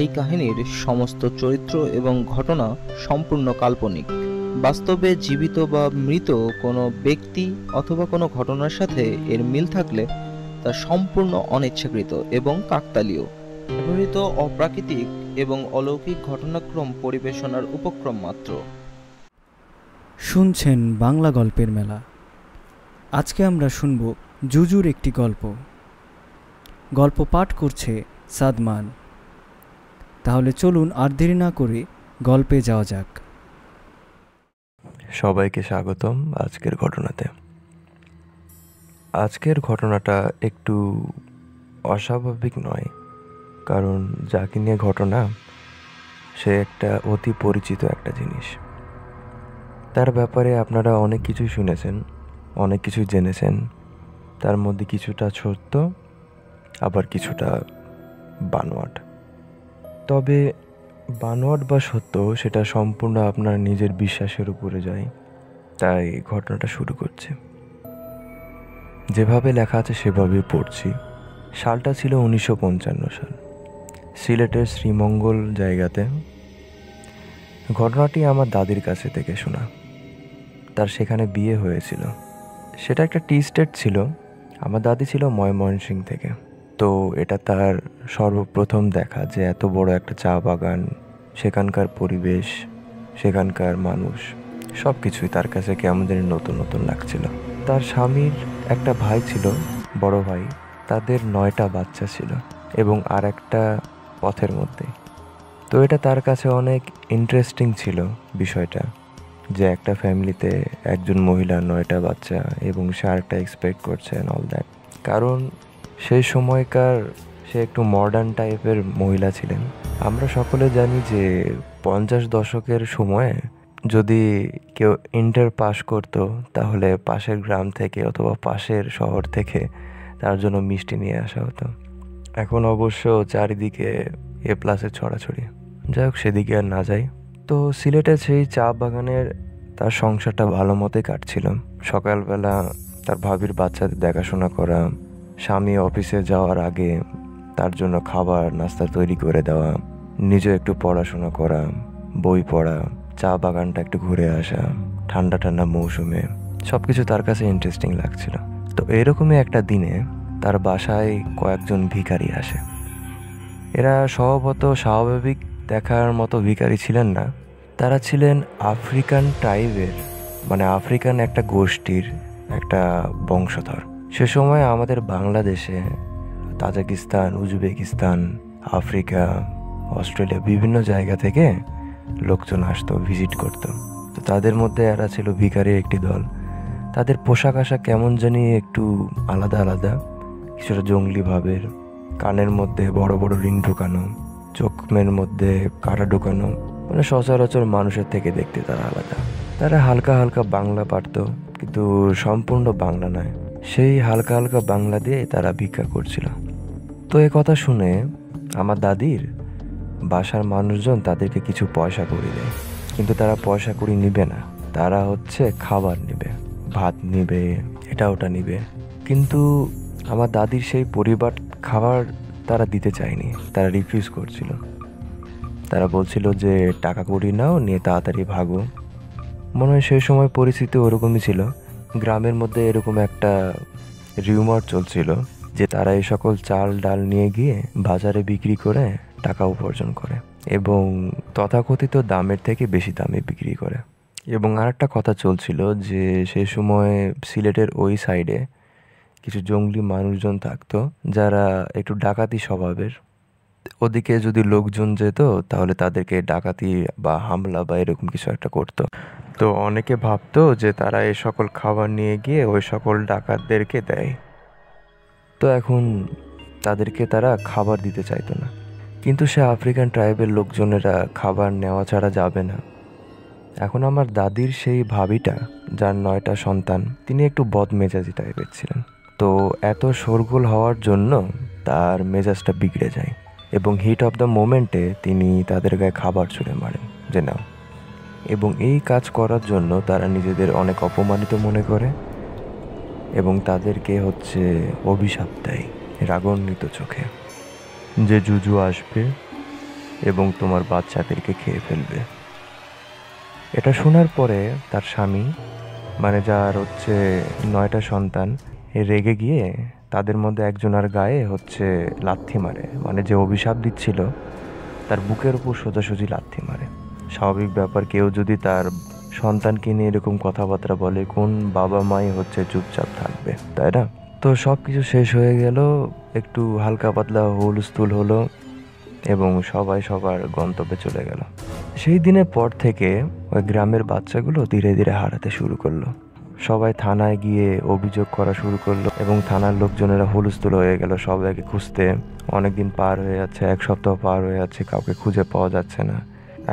এই কাহিনীর সমস্ত চরিত্র এবং ঘটনা সম্পূর্ণ কাল্পনিক। বাস্তবে জীবিত বা মৃত কোনো ব্যক্তি অথবা কোনো ঘটনার সাথে এর মিল থাকলে তা সম্পূর্ণ অনিচ্ছাকৃত এবং কাকতালীয়, ব্যবহৃত অপ্রাকৃতিক এবং অলৌকিক ঘটনাক্রম পরিবেশনার উপক্রম মাত্র। শুনছেন বাংলা গল্পের মেলা। আজকে আমরা শুনব জুজুর একটি গল্প। গল্প পাঠ করছে সাদমান। তাহলে চলুন আর দেরি না করে গল্পে যাওয়া যাক। সবাইকে স্বাগতম আজকের ঘটনাতে। আজকের ঘটনাটা একটু অস্বাভাবিক নয়, কারণ যাকে নিয়ে ঘটনা সে একটা অতি পরিচিত একটা জিনিস। তার ব্যাপারে আপনারা অনেক কিছুই শুনেছেন, অনেক কিছুই জেনেছেন। তার মধ্যে কিছুটা সত্য, আবার কিছুটা বানোয়াট। তবে বানোয়াট বা সত্য সেটা সম্পূর্ণ আপনার নিজের বিশ্বাসের উপরে যায়। তাই ঘটনাটা শুরু করছি। যেভাবে লেখা আছে সেভাবেই পড়ছি। সালটা ছিল 1955 সাল, সিলেটের শ্রীমঙ্গল জায়গাতে। ঘটনাটি আমার দাদির কাছে থেকে শোনা। তার সেখানে বিয়ে হয়েছিল। সেটা একটা টি স্টেট ছিল। আমার দাদি ছিল ময়মনসিংহ থেকে। তো এটা তার সর্বপ্রথম দেখা যে এত বড় একটা চা বাগান, সেখানকার পরিবেশ, সেখানকার মানুষ, সব কিছুই তার কাছে কেমন যেন নতুন নতুন লাগছিল। তার স্বামীর একটা ভাই ছিল, বড় ভাই। তাদের 9টা বাচ্চা ছিল এবং আর একটা পথের মধ্যে। তো এটা তার কাছে অনেক ইন্টারেস্টিং ছিল বিষয়টা, যে একটা ফ্যামিলিতে একজন মহিলা 9টা বাচ্চা এবং সে আরেকটা এক্সপেক্ট করছে অ্যান্ড অল দ্যাট। কারণ সেই সময়কার সে একটু মডার্ন টাইপের মহিলা ছিলেন। আমরা সকলে জানি যে 50 দশকের সময়ে যদি কেউ ইন্টার পাস করতো তাহলে পাশের গ্রাম থেকে অথবা পাশের শহর থেকে তার জন্য মিষ্টি নিয়ে আসা হতো। এখন অবশ্য চারিদিকে A+ ছড়াছড়ি। যাই হোক, সেদিকে আর না যাই। তো সিলেটে সেই চা বাগানের তার সংসারটা ভালো মতোই কাটছিল। সকালবেলা তার ভাবির বাচ্চাদের দেখাশোনা করা, স্বামী অফিসে যাওয়ার আগে তার জন্য খাবার নাস্তা তৈরি করে দেওয়া, নিজে একটু পড়াশোনা করা, বই পড়া, চা বাগানটা একটু ঘুরে আসা, ঠান্ডা ঠান্ডা মৌসুমে, সব কিছু তার কাছে ইন্টারেস্টিং লাগছিল। তো এরকমই একটা দিনে তার বাসায় কয়েকজন ভিখারি আসে। এরা স্বাভাবিক দেখার মতো ভিখারি ছিলেন না। তারা ছিলেন আফ্রিকান ট্রাইবের, মানে আফ্রিকান একটা গোষ্ঠীর একটা বংশধর। সে সময় আমাদের বাংলাদেশে তাজিকিস্তান, উজবেকিস্তান, আফ্রিকা, অস্ট্রেলিয়া বিভিন্ন জায়গা থেকে লোকজন আসতো, ভিজিট করতো। তো তাদের মধ্যে এরা ছিল ভিখারির একটি দল। তাদের পোশাক আশাক কেমন জানি একটু আলাদা আলাদা, কিছুটা জঙ্গলি ভাবের। কানের মধ্যে বড় বড় রিং ঢুকানো, চোখের মধ্যে কাটা ঢুকানো, মানে সচরাচর মানুষের থেকে দেখতে তারা আলাদা। তারা হালকা হালকা বাংলা পারতো, কিন্তু সম্পূর্ণ বাংলা নয়। সেই হালকা হালকা বাংলা দিয়ে তারা ভিক্ষা করছিল। তো এ কথা শুনে আমার দাদির বাসার মানুষজন তাদেরকে কিছু পয়সা কড়ি দেয়, কিন্তু তারা পয়সা কড়ি নিবে না। তারা খাবার নিবে, ভাত নিবে, এটা ওটা নিবে। কিন্তু আমার দাদির সেই পরিবার খাবার তারা দিতে চায়নি, তারা রিফিউজ করছিল। তারা বলছিল যে টাকা কড়ি নাও, নিয়ে তাড়াতাড়ি ভাগো। মনে হয় সেই সময় পরিস্থিতি ওরকমই ছিল। গ্রামের মধ্যে এরকম একটা রিউমার চলছিল যে তারা এই সকল চাল ডাল নিয়ে গিয়ে বাজারে বিক্রি করে টাকা উপার্জন করে এবং তথাকথিত দামের থেকে বেশি দামে বিক্রি করে। এবং আরেকটা কথা চলছিল যে সেই সময় সিলেটের ওই সাইডে কিছু জঙ্গলি মানুষজন থাকতো যারা একটু ডাকাতি স্বভাবের। ওদিকে যদি লোকজন যেত তাহলে তাদেরকে ডাকাতি বা হামলা বা এরকম কিছু একটা করতো। তো অনেকে ভাবতো যে তারা এই সকল খাবার নিয়ে গিয়ে ওই সকল ডাকাতদেরকে দেয়। তো এখন তাদেরকে তারা খাবার দিতে চাইতো না। কিন্তু সে আফ্রিকান ট্রাইবের লোকজনেরা খাবার নেওয়া ছাড়া যাবে না। এখন আমার দাদির সেই ভাবিটা, যার 9টা সন্তান, তিনি একটু বদমেজাজি টাইপের ছিলেন। তো এত শোরগোল হওয়ার জন্য তার মেজাজটা বিগড়ে যায় এবং হিট অফ দ্য মোমেন্টে তিনি তাদের গায়ে খাবার ছুঁড়ে মারেন যে নাও। এবং এই কাজ করার জন্য তারা নিজেদের অনেক অপমানিত মনে করে এবং তাদেরকে অভিশাপ দেয় রাগান্বিত চোখে যে জুজু আসবে এবং তোমার বাচ্চাদেরকে খেয়ে ফেলবে। এটা শোনার পরে তার স্বামী, মানে যার হচ্ছে 9টা সন্তান, রেগে গিয়ে তাদের মধ্যে একজনের গায়ে হচ্ছে লাথি মারে, মানে যে অভিশাপ দিচ্ছিল তার বুকের উপর সোজাসুজি লাথি মারে। স্বাভাবিক ব্যাপার, কেউ যদি তার সন্তানকে নিয়ে এরকম কথাবার্তা বলে, কোন বাবা মাই হচ্ছে চুপচাপ থাকবে, তাই না? তো সব কিছু শেষ হয়ে গেল, একটু হালকা পাতলা হুলস্থুল হলো এবং সবাই সবার গন্তব্যে চলে গেল। সেই দিনের পর থেকে ওই গ্রামের বাচ্চাগুলো ধীরে ধীরে হারাতে শুরু করলো। সবাই থানায় গিয়ে অভিযোগ করা শুরু করলো এবং থানার লোকজনেরা হুলস্থুল হয়ে গেল সবাইকে খুঁজতে। অনেকদিন পার হয়ে যাচ্ছে, 1 সপ্তাহ পার হয়ে যাচ্ছে, কাউকে খুঁজে পাওয়া যাচ্ছে না।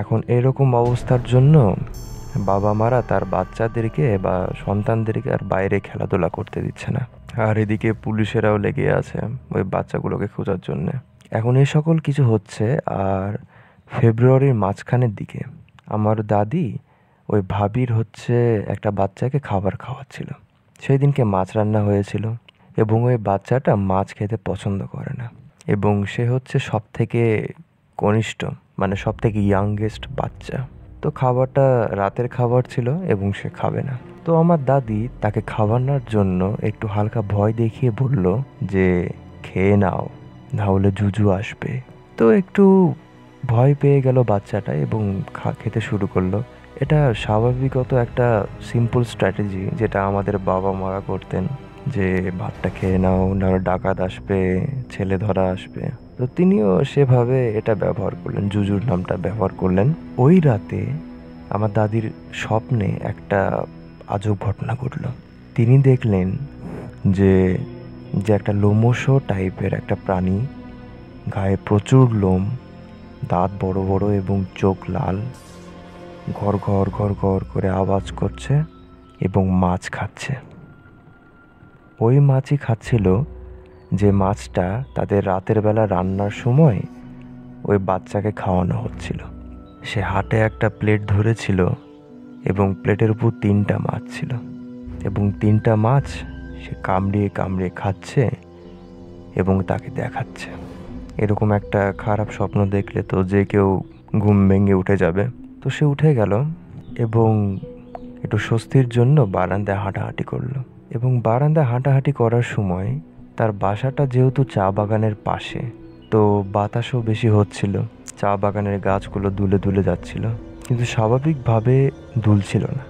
এখন এরকম অবস্থার জন্য বাবা মারা তার বাচ্চাদেরকে বা সন্তানদেরকে আর বাইরে খেলাধুলা করতে দিচ্ছে না, আর এদিকে পুলিশেরাও লেগে আছে ওই বাচ্চাগুলোকে খোঁজার জন্য। এখন এই সকল কিছু হচ্ছে, আর ফেব্রুয়ারির মাঝখানের দিকে আমার দাদি ওই ভাবির হচ্ছে একটা বাচ্চাকে খাবার খাওয়াচ্ছিল। সেই দিনকে মাছ রান্না হয়েছিল এবং ওই বাচ্চাটা মাছ খেতে পছন্দ করে না এবং সে হচ্ছে সব থেকে কনিষ্ঠ, মানে সব থেকে ইয়াংগেস্ট বাচ্চা। তো খাবারটা রাতের খাবার ছিল এবং সে খাবে না। তো আমার দাদি তাকে খাওয়ানোর জন্য একটু হালকা ভয় দেখিয়ে বলল যে খেয়ে নাও, না হলে জুজু আসবে। তো একটু ভয় পেয়ে গেল বাচ্চাটা এবং খেতে শুরু করলো। এটা স্বাভাবিকত একটা সিম্পল স্ট্র্যাটেজি যেটা আমাদের বাবা মারা করতেন, যে ভাতটা খেয়ে নাও, নাহলে ডাকাত আসবে, ছেলে ধরা আসবে। তো তিনিও সেভাবে এটা ব্যবহার করলেন, জুজুর নামটা ব্যবহার করলেন। ওই রাতে আমার দাদির স্বপ্নে একটা আজব ঘটনা ঘটল। তিনি দেখলেন যে যে একটা লোমশ টাইপের একটা প্রাণী, গায়ে প্রচুর লোম, দাঁত বড় বড় এবং চোখ লাল, ঘর ঘর ঘর ঘর করে আওয়াজ করছে এবং মাছ খাচ্ছে। ওই মাছই খাচ্ছিল যে মাছটা তাদের রাতের বেলা রান্নার সময় ওই বাচ্চাকে খাওয়ানো হচ্ছিল। সে হাতে একটা প্লেট ধরেছিল এবং প্লেটের উপর 3টা মাছ ছিল এবং 3টা মাছ সে কামড়িয়ে কামড়িয়ে খাচ্ছে এবং তাকে দেখাচ্ছে। এরকম একটা খারাপ স্বপ্ন দেখলে তো যে কেউ ঘুম ভেঙে উঠে যাবে। তো সে উঠে গেল এবং একটু স্বস্তির জন্য বারান্দায় হাঁটাহাঁটি করলো এবং বারান্দায় হাঁটাহাঁটি করার সময় তার বাসাটা যেহেতু চা বাগানের পাশে, তো বাতাসও বেশি হচ্ছিল, চা বাগানের গাছগুলো দুলে দুলে যাচ্ছিল, কিন্তু স্বাভাবিকভাবে দুলছিল না।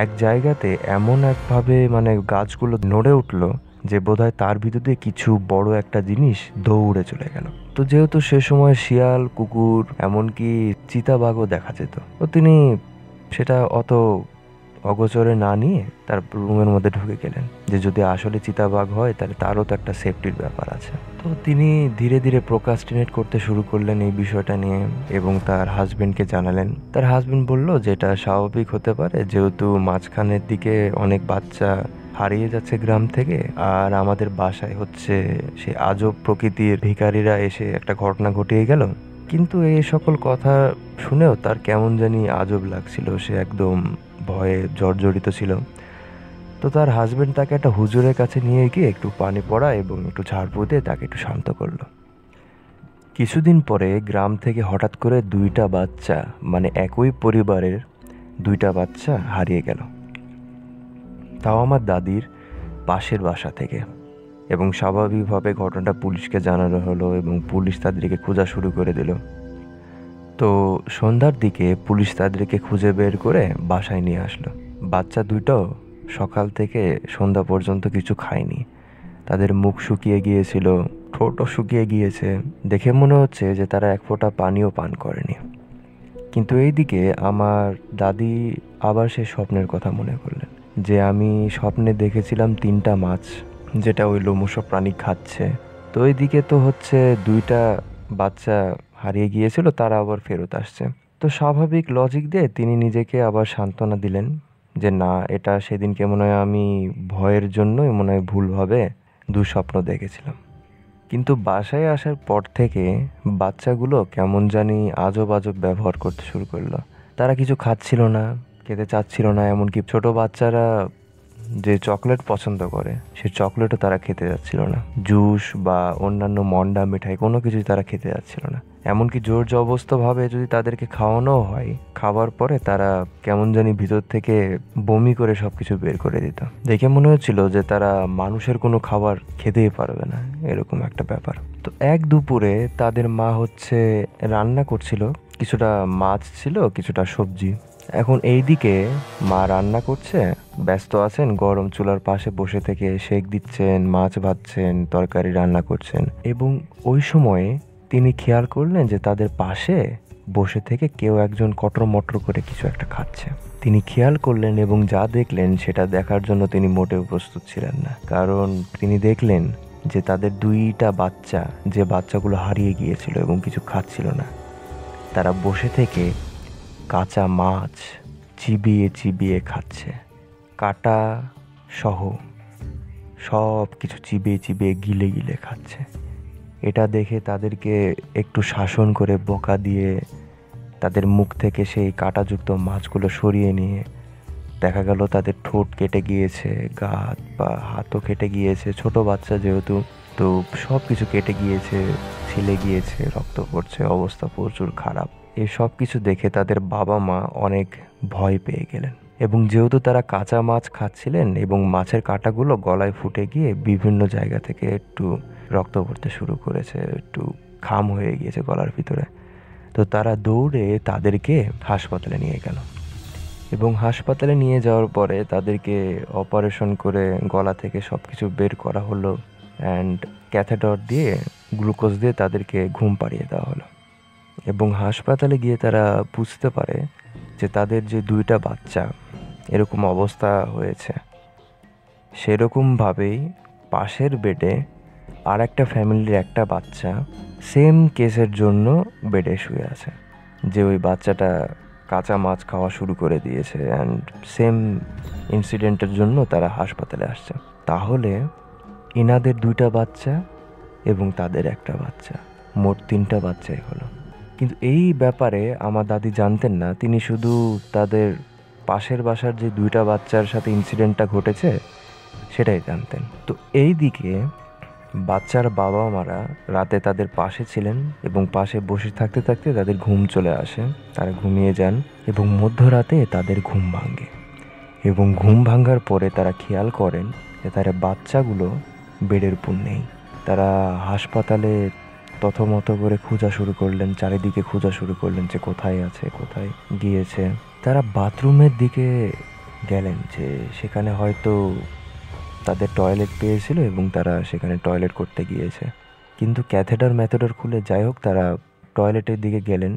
এক জায়গাতে এমন একভাবে মানে গাছগুলো নড়ে উঠলো যে বোধহয় তার ভিতর দিয়ে কিছু বড় একটা জিনিস দৌড়ে চলে গেল। তো যেহেতু সে সময় শিয়াল, কুকুর, এমনকি চিতাবাঘও দেখা যেত, তো তিনি সেটা অত অগোচরে না নিয়ে তার রুমের মধ্যে ঢুকে গেলেন, যে যদি আসলে চিতাবাঘ হয় তাহলে তারও তো একটা সেফটির ব্যাপার আছে। তো তিনি ধীরে ধীরে প্রোক্রাস্টিনেট করতে শুরু করলেন এই বিষয়টা নিয়ে এবং তার হাজবেন্ডকে জানালেন। তার হাজবেন্ড বলল যে এটা স্বাভাবিক হতে পারে, যেহেতু মাঝখানের দিকে অনেক বাচ্চা হারিয়ে যাচ্ছে গ্রাম থেকে, আর আমাদের বাসায় হচ্ছে সে আজব প্রকৃতির ভিখারিরা এসে একটা ঘটনা ঘটিয়ে গেল। কিন্তু এই সকল কথা শুনেও তার কেমন জানি আজব লাগছিল, সে একদম ভয়ে জর্জরিত ছিল। তো তার হাজবেন্ড তাকে একটা হুজুরের কাছে নিয়ে গিয়ে একটু পানি পড়া এবং একটু ঝাড়ফুঁ দিয়ে তাকে একটু শান্ত করলো। কিছুদিন পরে গ্রাম থেকে হঠাৎ করে 2টা বাচ্চা, মানে একই পরিবারের 2টা বাচ্চা হারিয়ে গেল, তাও আমার দাদির পাশের বাসা থেকে। এবং স্বাভাবিকভাবে ঘটনাটা পুলিশকে জানানো হলো এবং পুলিশ তাদেরকে খোঁজা শুরু করে দিল। তো সন্ধ্যার দিকে পুলিশ তাদেরকে খুঁজে বের করে বাসায় নিয়ে আসলো। বাচ্চা 2টাও সকাল থেকে সন্ধ্যা পর্যন্ত কিছু খায়নি, তাদের মুখ শুকিয়ে গিয়েছিল, ঠোঁটও শুকিয়ে গিয়েছে, দেখে মনে হচ্ছে যে তারা 1 ফোঁটা পানিও পান করেনি। কিন্তু এইদিকে আমার দাদি আবার সেই স্বপ্নের কথা মনে করলেন, যে আমি স্বপ্নে দেখেছিলাম 3টা মাছ যেটা ওই লোমশ প্রাণী খাচ্ছে। তো এইদিকে তো হচ্ছে 2টা বাচ্চা হারিয়ে গিয়েছিল, তারা আবার ফেরত আসছে। তো স্বাভাবিক লজিক দিয়ে তিনি নিজেকে আবার সান্ত্বনা দিলেন যে না, এটা সেদিনকে মনে হয় আমি ভয়ের জন্যই মনে হয় ভুলভাবে দুঃস্বপ্ন দেখেছিলাম। কিন্তু বাসায় আসার পর থেকে বাচ্চাগুলো কেমন জানি আজব আজব ব্যবহার করতে শুরু করলো। তারা কিছু খাচ্ছিল না, খেতে চাচ্ছিল না, এমনকি ছোট বাচ্চারা যে চকলেট পছন্দ করে সে চকলেটও তারা খেতে যাচ্ছিল না, জুস বা অন্যান্য মন্ডা মিঠাই কোনো কিছুই তারা খেতে যাচ্ছিল না। এমনকি জোর জবরদস্তভাবে যদি তাদেরকে খাওয়ানো হয়, খাবার পরে তারা কেমন জানি ভিতর থেকে বমি করে সবকিছু বের করে দিত। দেখে মনে হচ্ছিল যে তারা মানুষের কোনো খাবার খেতেই পারবে না, এরকম একটা ব্যাপার। তো এক দুপুরে তাদের মা রান্না করছিল, কিছুটা মাছ ছিল, কিছুটা সবজি। এখন এইদিকে মা রান্না করছে, ব্যস্ত আছেন, গরম চুলার পাশে বসে থেকে সেক দিচ্ছেন, মাছ ভাজছেন, তরকারি রান্না করছেন। এবং ওই সময়ে তিনি খেয়াল করলেন যে তাদের পাশে বসে থেকে কেউ একজন কটর মটর করে কিছু একটা খাচ্ছে। তিনি খেয়াল করলেন এবং যা দেখলেন সেটা দেখার জন্য তিনি মোটেও প্রস্তুত ছিলেন না। কারণ তিনি দেখলেন যে তাদের দুইটা বাচ্চা, যে বাচ্চাগুলো হারিয়ে গিয়েছিল এবং কিছু খাচ্ছিল না, তারা বসে থেকে কাঁচা মাছ চিবিয়ে চিবিয়ে খাচ্ছে, কাটা সহ সব কিছু চিবিয়ে চিবিয়ে গিলে গিলে খাচ্ছে। এটা দেখে তাদেরকে একটু শাসন করে বকা দিয়ে তাদের মুখ থেকে সেই কাঁটাযুক্ত মাছগুলো সরিয়ে নিয়ে দেখা গেল তাদের ঠোঁট কেটে গিয়েছে, গা হাত পা হাতও কেটে গিয়েছে, ছোট বাচ্চা যেহেতু, তো সব কিছু কেটে গিয়েছে, ছিলে গিয়েছে, রক্ত পড়ছে, অবস্থা প্রচুর খারাপ। এই সব কিছু দেখে তাদের বাবা মা অনেক ভয় পেয়ে গেলেন। এবং যেহেতু তারা কাঁচা মাছ খাচ্ছিলেন এবং মাছের কাঁটাগুলো গলায় ফুটে গিয়ে বিভিন্ন জায়গা থেকে একটু রক্ত পড়তে শুরু করেছে, একটু খাম হয়ে গিয়েছে গলার ভিতরে, তো তারা দৌড়ে তাদেরকে হাসপাতালে নিয়ে গেল। এবং হাসপাতালে নিয়ে যাওয়ার পরে তাদেরকে অপারেশন করে গলা থেকে সব কিছু বের করা হলো অ্যান্ড ক্যাথেটার দিয়ে গ্লুকোজ দিয়ে তাদেরকে ঘুম পাড়িয়ে দেওয়া হলো। এবং হাসপাতালে গিয়ে তারা বুঝতে পারে যে তাদের যে দুইটা বাচ্চা এরকম অবস্থা হয়েছে, সেরকমভাবেই পাশের বেডে আর একটা ফ্যামিলির একটা বাচ্চা সেম কেসের জন্য বেডে শুয়ে আছে, যে ওই বাচ্চাটা কাঁচা মাছ খাওয়া শুরু করে দিয়েছে অ্যান্ড সেম ইনসিডেন্টের জন্য তারা হাসপাতালে আসছে। তাহলে ইনাদের দুইটা বাচ্চা এবং তাদের একটা বাচ্চা, মোট 3টা বাচ্চাই হলো। কিন্তু এই ব্যাপারে আমার দাদি জানতেন না, তিনি শুধু তাদের পাশের বাসার যে 2টা বাচ্চার সাথে ইনসিডেন্টটা ঘটেছে সেটাই জানতেন। তো এই দিকে বাচ্চার বাবা মারা রাতে তাদের পাশে ছিলেন এবং পাশে বসে থাকতে থাকতে তাদের ঘুম চলে আসে, তারা ঘুমিয়ে যান এবং মধ্যরাতে তাদের ঘুম ভাঙে। এবং ঘুম ভাঙার পরে তারা খেয়াল করেন যে তার বাচ্চাগুলো বেডের উপর নেই। তারা হাসপাতালে তথমত করে খোঁজা শুরু করলেন, চারিদিকে খোঁজা শুরু করলেন যে কোথায় আছে, কোথায় গিয়েছে। তারা বাথরুমের দিকে গেলেন যে সেখানে হয়তো তাদের টয়লেট পেয়েছিল এবং তারা সেখানে টয়লেট করতে গিয়েছে। কিন্তু ক্যাথেটার খুলে যাই হোক তারা টয়লেটের দিকে গেলেন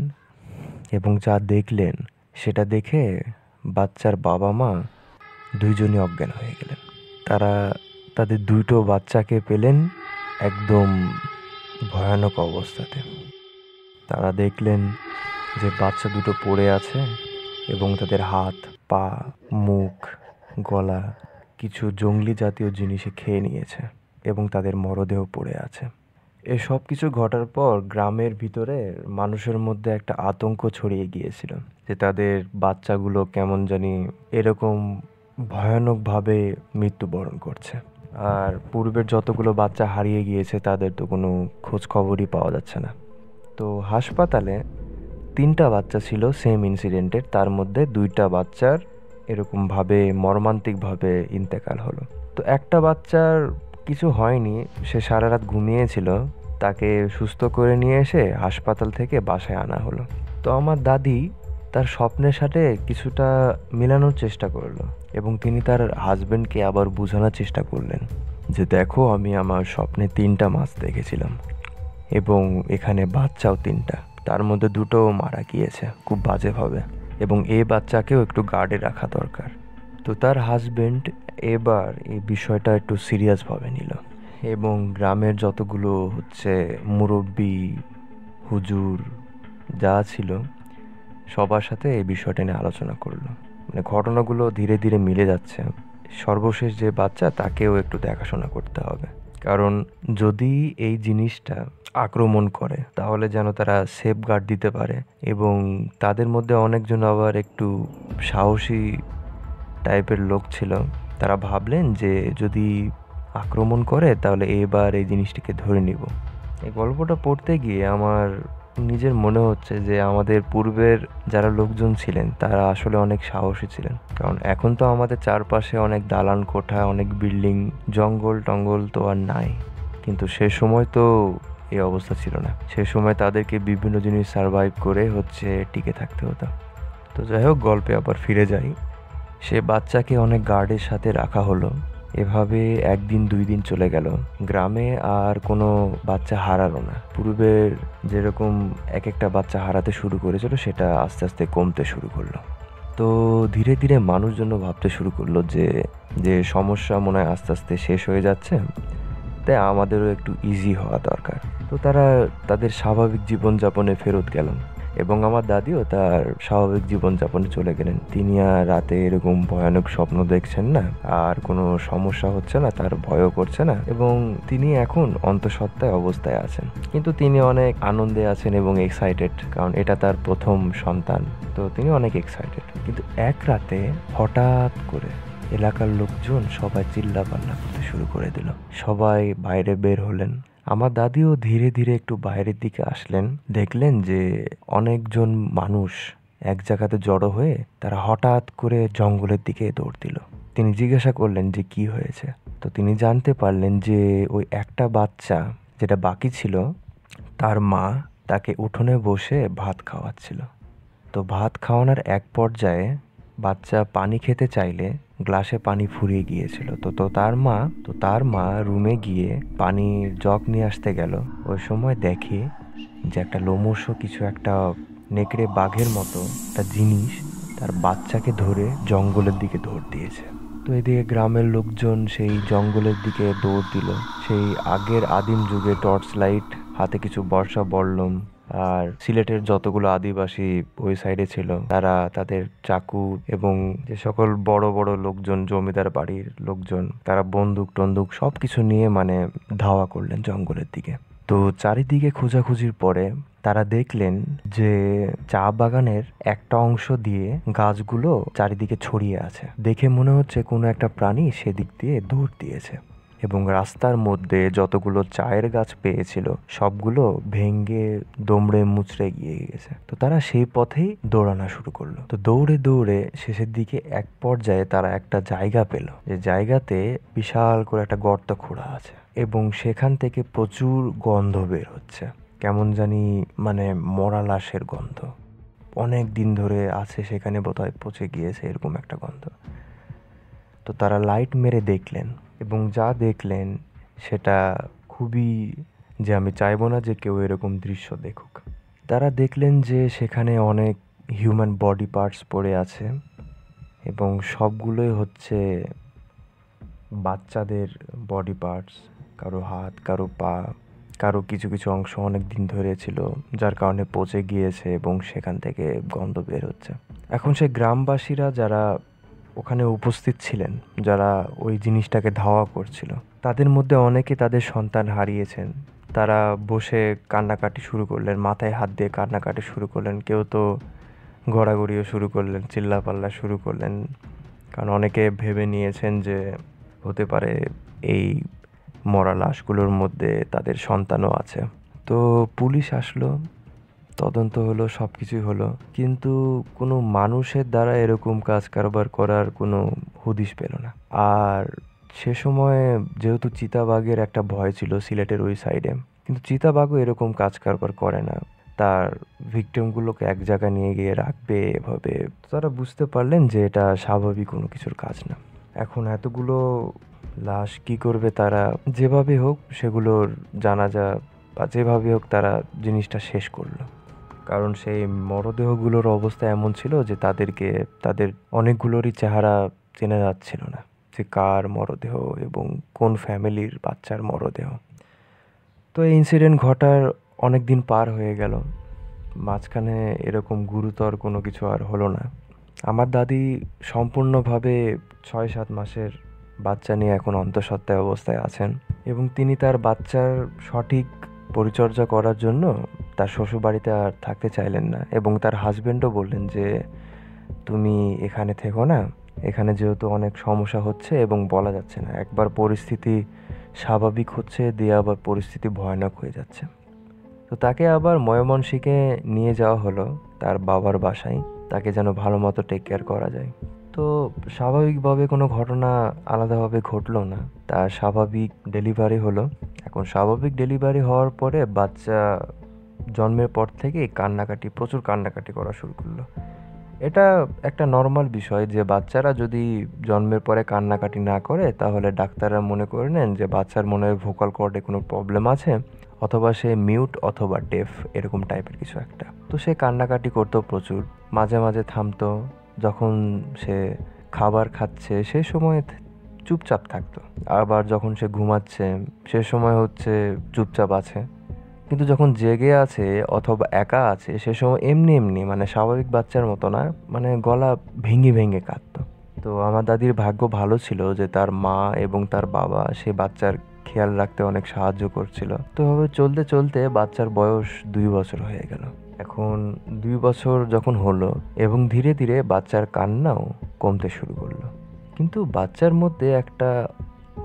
এবং যা দেখলেন সেটা দেখে বাচ্চার বাবা মা দুইজনই অজ্ঞান হয়ে গেলেন। তারা তাদের 2টো বাচ্চাকে পেলেন একদম ভয়ানক অবস্থাতে। তারা দেখলেন যে বাচ্চা 2টো পড়ে আছে এবং তাদের হাত পা মুখ গলা কিছু জংলি জাতীয় জিনিসে খেয়ে নিয়েছে এবং তাদের মরদেহ পড়ে আছে। এসব কিছু ঘটার পর গ্রামের ভিতরে মানুষের মধ্যে একটা আতঙ্ক ছড়িয়ে গিয়েছিল যে তাদের বাচ্চাগুলো কেমন জানি এরকম ভয়ানকভাবে মৃত্যুবরণ করছে। আর পূর্বের যতগুলো বাচ্চা হারিয়ে গিয়েছে তাদের তো কোনো খোঁজ খবরই পাওয়া যাচ্ছে না। তো হাসপাতালে 3টা বাচ্চা ছিল সেম ইনসিডেন্টের, তার মধ্যে 2টা বাচ্চার এরকমভাবে মর্মান্তিকভাবে ইন্তেকাল হলো। তো একটা বাচ্চার কিছু হয়নি, সে সারা রাত ঘুমিয়েছিল, তাকে সুস্থ করে নিয়ে এসে হাসপাতাল থেকে বাসায় আনা হলো। তো আমার দাদি তার স্বপ্নের সাথে কিছুটা মেলানোর চেষ্টা করলো এবং তিনি তার হাজবেন্ডকে আবার বোঝানোর চেষ্টা করলেন যে দেখো, আমি আমার স্বপ্নে 3টা মাছ দেখেছিলাম এবং এখানে বাচ্চাও 3টা, তার মধ্যে 2টো মারা গিয়েছে খুব বাজেভাবে এবং এই বাচ্চাকেও একটু গার্ডে রাখা দরকার। তো তার হাজবেন্ড এবার এই বিষয়টা একটু সিরিয়াসভাবে নিল এবং গ্রামের যতগুলো মুরব্বি হুজুর যা ছিল সবার সাথে এই বিষয়টা নিয়ে আলোচনা করলো। মানে ঘটনাগুলো ধীরে ধীরে মিলে যাচ্ছে। সর্বশেষ যে বাচ্চা তাকেও একটু দেখাশোনা করতে হবে, কারণ যদি এই জিনিসটা আক্রমণ করে তাহলে যেন তারা সেফগার্ড দিতে পারে। এবং তাদের মধ্যে অনেকজন আবার একটু সাহসী টাইপের লোক ছিল, তারা ভাবলেন যে যদি আক্রমণ করে তাহলে এবার এই জিনিসটিকে ধরে নিব। এই গল্পটা পড়তে গিয়ে আমার নিজের মনে হচ্ছে যে আমাদের পূর্বের যারা লোকজন ছিলেন তারা আসলে অনেক সাহসী ছিলেন। কারণ এখন তো আমাদের চারপাশে অনেক দালান কোঠা, অনেক বিল্ডিং, জঙ্গল টঙ্গল তো আর নাই, কিন্তু সে সময় তো এই অবস্থা ছিল না। সে সময় তাদেরকে বিভিন্ন জিনিস সার্ভাইভ করে টিকে থাকতে হতো। তো যাই হোক, গল্পে আবার ফিরে যাই। সে বাচ্চাকে অনেক গার্ডের সাথে রাখা হলো। এভাবে 1 দিন 2 দিন চলে গেল। গ্রামে আর কোনো বাচ্চা হারালো না। পূর্বের যেরকম এক একটা বাচ্চা হারাতে শুরু করেছিল সেটা আস্তে আস্তে কমতে শুরু করলো। তো ধীরে ধীরে মানুষজন ভাবতে শুরু করলো যে যে সমস্যা মনে হয় আস্তে আস্তে শেষ হয়ে যাচ্ছে, তাই আমাদেরও একটু ইজি হওয়া দরকার। তো তারা তাদের স্বাভাবিক জীবনযাপনে ফেরত গেল এবং আমার দাদিও তার স্বাভাবিক জীবনযাপনে চলে গেলেন। তিনি আর রাতে এরকম ভয়ানক স্বপ্ন দেখছেন না, আর কোনো সমস্যা হচ্ছে না, তার ভয়ও করছে না, এবং তিনি এখন অন্তঃসত্ত্বায় অবস্থায় আছেন। কিন্তু তিনি অনেক আনন্দে আছেন এবং এক্সাইটেড, কারণ এটা তার প্রথম সন্তান। তো তিনি অনেক এক্সাইটেড। কিন্তু এক রাতে হঠাৎ করে এলাকার লোকজন সবাই চিল্লাপাল্লা করতে শুরু করে দিল। সবাই বাইরে বের হলেন। আমার দাদিও ধীরে ধীরে একটু বাইরের দিকে আসলেন। দেখলেন যে অনেকজন মানুষ এক জায়গাতে জড়ো হয়ে তারা হঠাৎ করে জঙ্গলের দিকে দৌড় দিল। তিনি জিজ্ঞাসা করলেন যে কি হয়েছে। তো তিনি জানতে পারলেন যে ওই একটা বাচ্চা যেটা বাকি ছিল, তার মা তাকে উঠোনে বসে ভাত খাওয়াচ্ছিল। তো ভাত খাওয়ানোর এক পর্যায়ে বাচ্চা পানি খেতে চাইলে গ্লাসে পানি ফুরিয়ে গিয়েছিল। তো তার মা রুমে গিয়ে পানির জগ নিয়ে আসতে গেল। ওই সময় দেখে যে একটা লোমশ কিছু একটা নেকড়ে বাঘের মতো একটা জিনিস তার বাচ্চাকে ধরে জঙ্গলের দিকে দৌড় দিয়েছে। তো এদিকে গ্রামের লোকজন সেই জঙ্গলের দিকে দৌড় দিল। সেই আগের আদিম যুগে টর্চ লাইট হাতে, কিছু বর্ষা বল্লম, আর সিলেটের যতগুলো আদিবাসী ওই সাইডে ছিল তারা তাদের চাকু, এবং যে সকল বড় বড় লোকজন, জমিদার বাড়ির লোকজন, তারা বন্দুক টন্দুক সবকিছু নিয়ে ধাওয়া করলেন জঙ্গলের দিকে। তো চারিদিকে খোঁজাখুঁজির পরে তারা দেখলেন যে চা বাগানের একটা অংশ দিয়ে গাছগুলো চারিদিকে ছড়িয়ে আছে। দেখে মনে হচ্ছে কোনো একটা প্রাণী সেদিক দিয়ে দৌড় দিয়েছে, এবং রাস্তার মধ্যে যতগুলো চায়ের গাছ পেয়েছিল সবগুলো ভেঙ্গে দমড়ে মুচড়ে গিয়ে গেছে। তো তারা সেই পথেই দৌড়ানো শুরু করলো। তো দৌড়ে দৌড়ে শেষের দিকে এক পর্যায়ে তারা একটা জায়গা পেল, যে জায়গাতে বিশাল করে একটা গর্ত খোঁড়া আছে, এবং সেখান থেকে প্রচুর গন্ধ বের হচ্ছে, কেমন জানি মরা লাশের গন্ধ। অনেক দিন ধরে আছে সেখানে, বোধহয় পচে গিয়েছে, এরকম একটা গন্ধ। তো তারা লাইট মেরে দেখলেন, এবং যা দেখলেন সেটা খুবই, যে আমি চাইবো না যে কেউ এরকম দৃশ্য দেখুক। তারা দেখলেন যে সেখানে অনেক হিউম্যান বডি পার্টস পড়ে আছে, এবং সবগুলোই বাচ্চাদের বডি পার্টস। কারো হাত, কারো পা, কারো কিছু কিছু অংশ অনেক দিন ধরে ছিল, যার কারণে পচে গিয়েছে এবং সেখান থেকে গন্ধ বের হচ্ছে। এখন সেই গ্রামবাসীরা যারা ওখানে উপস্থিত ছিলেন, যারা ওই জিনিসটাকে ধাওয়া করছিল, তাদের মধ্যে অনেকে তাদের সন্তান হারিয়েছেন। তারা বসে কান্নাকাটি শুরু করলেন, মাথায় হাত দিয়ে কান্নাকাটি শুরু করলেন। কেউ তো গড়াগড়িও শুরু করলেন, চিল্লাপাল্লা শুরু করলেন, কারণ অনেকে ভেবে নিয়েছেন যে হতে পারে এই মরা লাশগুলোর মধ্যে তাদের সন্তানও আছে। তো পুলিশ আসলো, তদন্ত হলো, সব কিছুই হলো, কিন্তু কোনো মানুষের দ্বারা এরকম কাজ কারবার করার কোনো হুদিস পেল না। আর সে সময় যেহেতু চিতাবাঘের একটা ভয় ছিল সিলেটের ওই সাইডে, কিন্তু চিতাবাঘও এরকম কাজ কারবার করে না, তার ভিকটিমগুলোকে এক জায়গায় নিয়ে গিয়ে রাখবে এভাবে। তারা বুঝতে পারলেন যে এটা স্বাভাবিক কোনো কিছুর কাজ না। এখন এতগুলো লাশ কি করবে তারা? যেভাবে হোক সেগুলোর জানাজা বা যেভাবে হোক তারা জিনিসটা শেষ করলো, কারণ সেই মরদেহগুলোর অবস্থা এমন ছিল যে তাদের অনেকগুলোরই চেহারা চেনা যাচ্ছিল না, যে কার মরদেহ এবং কোন ফ্যামিলির বাচ্চার মরদেহ। তো এই ইনসিডেন্ট ঘটার অনেক দিন পার হয়ে গেল, মাঝখানে এরকম গুরুতর কোনো কিছু আর হলো না। আমার দাদি সম্পূর্ণভাবে 6-7 মাসের বাচ্চা নিয়ে এখন অন্তঃসত্ত্বায় অবস্থায় আছেন, এবং তিনি তার বাচ্চার সঠিক পরিচর্যা করার জন্য তার শ্বশুরবাড়িতে আর থাকতে চাইলেন না, এবং তার হাজব্যান্ডও বললেন যে তুমি এখানে থেকো না, এখানে যেহেতু অনেক সমস্যা হচ্ছে এবং বলা যাচ্ছে না, একবার পরিস্থিতি স্বাভাবিক হচ্ছে দিয়ে আবার পরিস্থিতি ভয়ানক হয়ে যাচ্ছে। তো তাকে আবার ময়মনসিংহে নিয়ে যাওয়া হলো তার বাবার বাসায়, তাকে যেন ভালো মতো টেক কেয়ার করা যায়। তো স্বাভাবিকভাবে কোনো ঘটনা আলাদাভাবে ঘটলো না, তার স্বাভাবিক ডেলিভারি হলো। এখন স্বাভাবিক ডেলিভারি হওয়ার পরে বাচ্চা জন্মের পর থেকে প্রচুর কান্নাকাটি করা শুরু করলো। এটা একটা নর্মাল বিষয় যে বাচ্চারা যদি জন্মের পরে কান্নাকাটি না করে তাহলে ডাক্তাররা মনে করে নেন যে বাচ্চার মনে হয় ভোকাল কর্ডে কোনো প্রবলেম আছে, অথবা সে মিউট অথবা ডেফ, এরকম টাইপের কিছু একটা। তো সে কান্নাকাটি করতো প্রচুর, মাঝে মাঝে থামতো। যখন সে খাবার খাচ্ছে সে সময় চুপচাপ থাকতো, আবার যখন সে ঘুমাচ্ছে সে সময় হচ্ছে চুপচাপ আছে। কিন্তু যখন জেগে আছে অথবা একা আছে সে সময় এমনি এমনি মানে স্বাভাবিক বাচ্চার মতো না, মানে গলা ভেঙে ভেঙে কাঁদতো। তো আমার দাদির ভাগ্য ভালো ছিল যে তার মা এবং তার বাবা সে বাচ্চার খেয়াল রাখতে অনেক সাহায্য করছিল। তো এভাবে চলতে চলতে বাচ্চার বয়স 2 বছর হয়ে গেল। এখন 2 বছর যখন হলো এবং ধীরে ধীরে বাচ্চার কান্নাও কমতে শুরু করলো, কিন্তু বাচ্চার মধ্যে একটা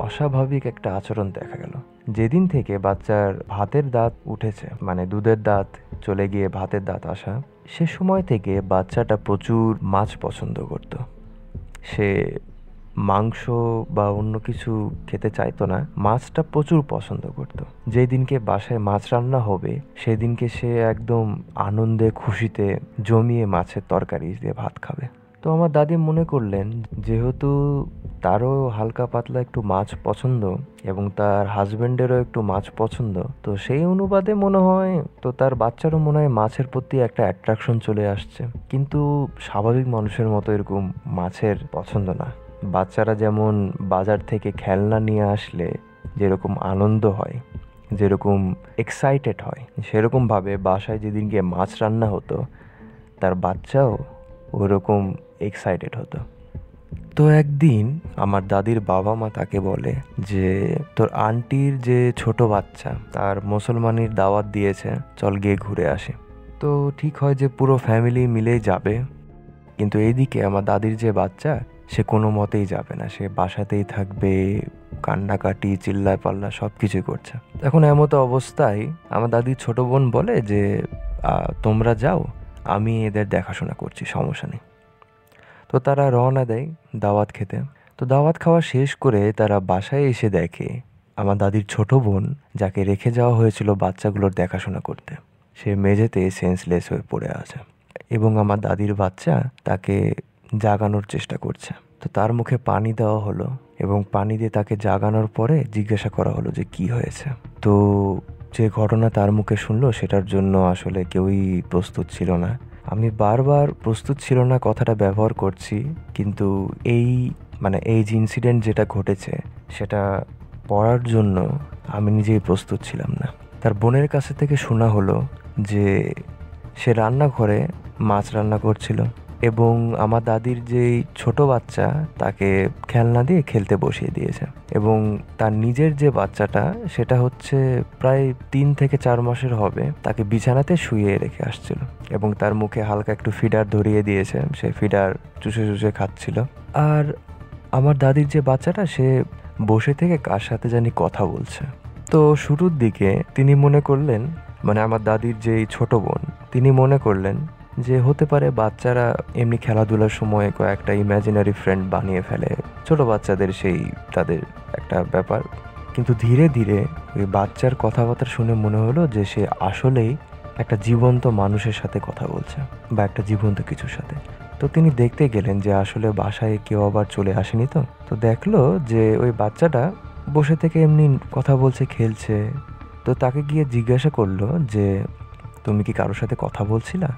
অস্বাভাবিক একটা আচরণ দেখা গেল। যেদিন থেকে বাচ্চার ভাতের দাঁত উঠেছে, মানে দুধের দাঁত চলে গিয়ে ভাতের দাঁত আসা, সে সময় থেকে বাচ্চাটা প্রচুর মাছ পছন্দ করত। সে মাংস বা অন্য কিছু খেতে চাইতো না, মাছটা প্রচুর পছন্দ করত। যেই দিনকে বাসায় মাছ রান্না হবে সেদিনকে সে একদম আনন্দে খুশিতে জমিয়ে মাছের তরকারি দিয়ে ভাত খাবে। তো আমার দাদি মনে করলেন যেহেতু তারও হালকা পাতলা একটু মাছ পছন্দ এবং তার হাজবেন্ডেরও একটু মাছ পছন্দ, তো সেই অনুপাতে মনে হয় তো তার বাচ্চারও মনে হয় মাছের প্রতি একটা অ্যাট্রাকশন চলে আসছে। কিন্তু স্বাভাবিক মানুষের মতো এরকম মাছের পছন্দ না। বাচ্চারা যেমন বাজার থেকে খেলনা নিয়ে আসলে যেরকম আনন্দ হয়, যেরকম এক্সাইটেড হয়, সেরকমভাবে বাসায় যেদিনকে মাছ রান্না হতো তার বাচ্চাও ওরকম এক্সাইটেড হতো। তো একদিন আমার দাদির বাবা মা তাকে বলে যে তোর আন্টির যে ছোট বাচ্চা তার মুসলমানির দাওয়াত দিয়েছে, চল গিয়ে ঘুরে আসে। তো ঠিক হয় যে পুরো ফ্যামিলি মিলেই যাবে, কিন্তু এইদিকে আমার দাদির যে বাচ্চা সে কোনো মতেই যাবে না, সে বাসাতেই থাকবে, কান্নাকাটি চিল্লা পাল্লা সব কিছুই করছে। এখন এমতো অবস্থায় আমার দাদির ছোট বোন বলে যে তোমরা যাও, আমি এদের দেখাশোনা করছি, সমস্যা নেই। তো তারা রওনা দেয় দাওয়াত খেতে। তো দাওয়াত খাওয়া শেষ করে তারা বাসায় এসে দেখে আমার দাদির ছোট বোন, যাকে রেখে যাওয়া হয়েছিল বাচ্চাগুলোর দেখাশোনা করতে, সে মেঝেতে সেন্সলেস হয়ে পড়ে আছে এবং আমার দাদির বাচ্চা তাকে জাগানোর চেষ্টা করছে। তো তার মুখে পানি দেওয়া হলো এবং পানি দিয়ে তাকে জাগানোর পরে জিজ্ঞাসা করা হলো যে কি হয়েছে। তো যে ঘটনা তার মুখে শুনলো সেটার জন্য আসলে কেউই প্রস্তুত ছিল না। আমি বারবার প্রস্তুত ছিল না কথাটা ব্যবহার করছি, কিন্তু এই যে ইনসিডেন্ট যেটা ঘটেছে সেটা পড়ার জন্য আমি নিজেই প্রস্তুত ছিলাম না। তার বোনের কাছে থেকে শোনা হলো যে সে রান্নাঘরে মাছ রান্না করছিল এবং আমার দাদির যেই ছোট বাচ্চা তাকে খেলনা দিয়ে খেলতে বসিয়ে দিয়েছে এবং তার নিজের যে বাচ্চাটা সেটা হচ্ছে প্রায় 3 থেকে 4 মাসের হবে, তাকে বিছানাতে শুইয়ে রেখে আসছিল এবং তার মুখে হালকা একটু ফিডার ধরিয়ে দিয়েছে, সে ফিডার চুষে চুষে খাচ্ছিল। আর আমার দাদির যে বাচ্চাটা সে বসে থেকে কার সাথে জানি কথা বলছে। তো শুরুর দিকে তিনি মনে করলেন, মানে আমার দাদির যেই ছোট বোন, তিনি মনে করলেন যে হতে পারে বাচ্চারা এমনি খেলাধুলার সময় কয়েকটা ইমাজিনারি ফ্রেন্ড বানিয়ে ফেলে, ছোট বাচ্চাদের সেই তাদের একটা ব্যাপার। কিন্তু ধীরে ধীরে ওই বাচ্চার কথাবার্তা শুনে মনে হলো যে সে আসলেই একটা জীবন্ত মানুষের সাথে কথা বলছে বা একটা জীবন্ত কিছুর সাথে। তো তিনি দেখতে গেলেন যে আসলে বাসায় কেউ আবার চলে আসেনি। তো দেখলো যে ওই বাচ্চাটা বসে থেকে এমনি কথা বলছে, খেলছে। তো তাকে গিয়ে জিজ্ঞাসা করলো যে তুমি কি কারোর সাথে কথা বলছিলা,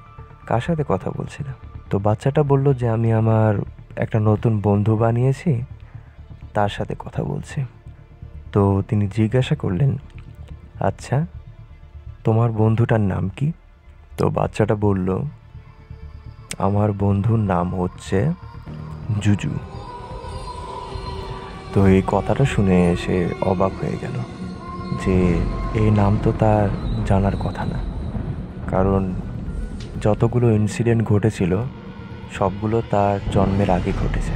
কার সাথে কথা বলছিলা? তো বাচ্চাটা বলল যে আমি আমার একটা নতুন বন্ধু বানিয়েছি, তার সাথে কথা বলছি। তো তিনি জিজ্ঞাসা করলেন, আচ্ছা তোমার বন্ধুটার নাম কি? তো বাচ্চাটা বলল, আমার বন্ধুর নাম হচ্ছে জুজু। তো এই কথাটা শুনে সে অবাক হয়ে গেল যে এই নাম তো তার জানার কথা না, কারণ যতগুলো ইনসিডেন্ট ঘটেছিল সবগুলো তার জন্মের আগে ঘটেছে।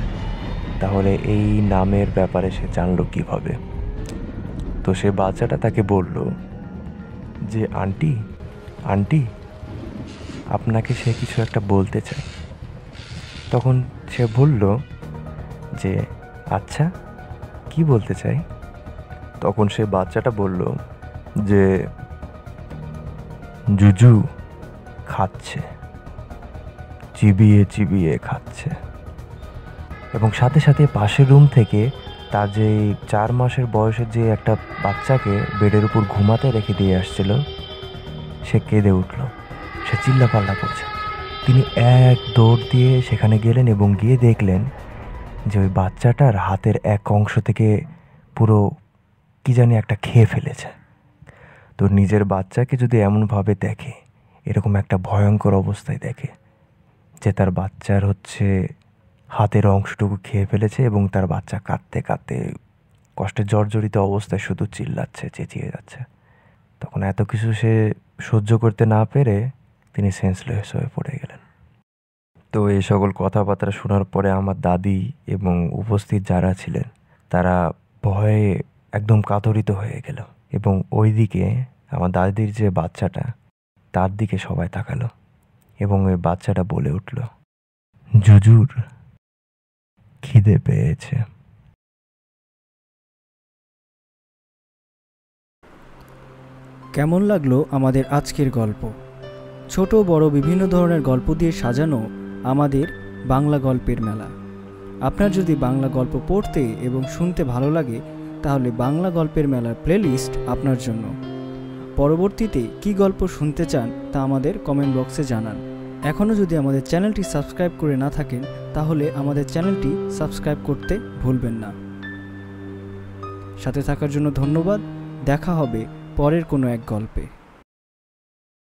তাহলে এই নামের ব্যাপারে সে জানলো কিভাবে? তো সে বাচ্চাটা তাকে বলল যে আন্টি আন্টি, আপনাকে সে কিছু একটা বলতে চায়। তখন সে বলল যে আচ্ছা, কি বলতে চাই? তখন সে বাচ্চাটা বলল যে জুজু খাচ্ছে, চিবিয়ে চিবিয়ে খাচ্ছে। এবং সাথে সাথে পাশের রুম থেকে তার যে 4 মাসের বয়সের যে একটা বাচ্চাকে বেডের উপর ঘুমাতে রেখে দিয়ে আসছিল, সে কেঁদে উঠল, সে চিল্লাপাল্লা করছে। তিনি এক দৌড় দিয়ে সেখানে গেলেন এবং গিয়ে দেখলেন যে ওই বাচ্চাটার হাতের এক অংশ থেকে পুরো কি জানি একটা খেয়ে ফেলেছে। তো নিজের বাচ্চাকে যদি এমনভাবে দেখে, এরকম একটা ভয়ঙ্কর অবস্থায় দেখে যে তার বাচ্চার হাতের অংশটুকু খেয়ে ফেলেছে এবং তার বাচ্চা কাঁদতে কাঁদতে কষ্টে জর্জরিত অবস্থায় শুধু চিল্লাচ্ছে, চেঁচিয়ে যাচ্ছে, তখন এত কিছু সে সহ্য করতে না পেরে তিনি সেন্সলেস হয়ে পড়ে গেলেন। তো এই সকল কথাবার্তা শোনার পরে আমার দাদি এবং উপস্থিত যারা ছিলেন তারা ভয়ে একদম কাতরিত হয়ে গেল এবং ওইদিকে আমার দাদির যে বাচ্চাটা, তার দিকে সবাই তাকালো এবং ওই বাচ্চাটা বলে উঠল, জুজুর খিদে পেয়েছে। কেমন লাগলো আমাদের আজকের গল্প? ছোট বড় বিভিন্ন ধরনের গল্প দিয়ে সাজানো আমাদের বাংলা গল্পের মেলা। আপনার যদি বাংলা গল্প পড়তে এবং শুনতে ভালো লাগে, তাহলে বাংলা গল্পের মেলার প্লেলিস্ট আপনার জন্য। পরবর্তীতে কী গল্প শুনতে চান তা আমাদের কমেন্ট বক্সে জানান। এখনও যদি আমাদের চ্যানেলটি সাবস্ক্রাইব করে না থাকেন, তাহলে আমাদের চ্যানেলটি সাবস্ক্রাইব করতে ভুলবেন না। সাথে থাকার জন্য ধন্যবাদ। দেখা হবে পরের কোনো এক গল্পে।